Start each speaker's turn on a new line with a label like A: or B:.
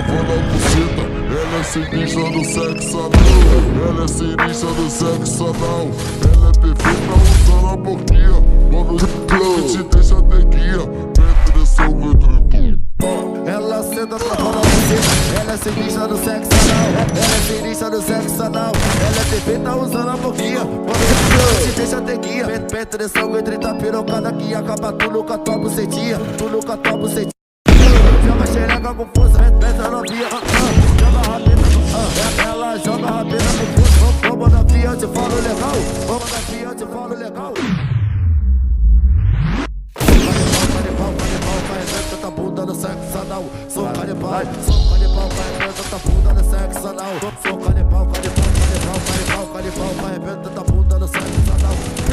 A: trava na buceta. Ela é sinistra do sexo anal. Ela é sinistra do sexo anal. Ela é perfeita usando a boquinha. Mano, te deixa até guia. Penetração entre tu.
B: Ela senta trava na buceta. Ela é sinistra do sexo anal. Ela é sinistra do sexo anal. Ela é perfeita usando a boquinha. Mano, te deixa até guia. Penetração entre tá pirocada que acaba tudo com a tua bucetinha. Tudo com a tua bucetinha. Joga xereca com força, pesa novinha, joga rapida, ela joga rapida com força. Vamos na fia, eu te falo legal. Vamos na fia, eu te falo legal. Carregando tá bunda no sexo anal. Sou canibal, carregando tá bunda no sexo anal. Sou canibal, carregando tá bunda no sexo anal.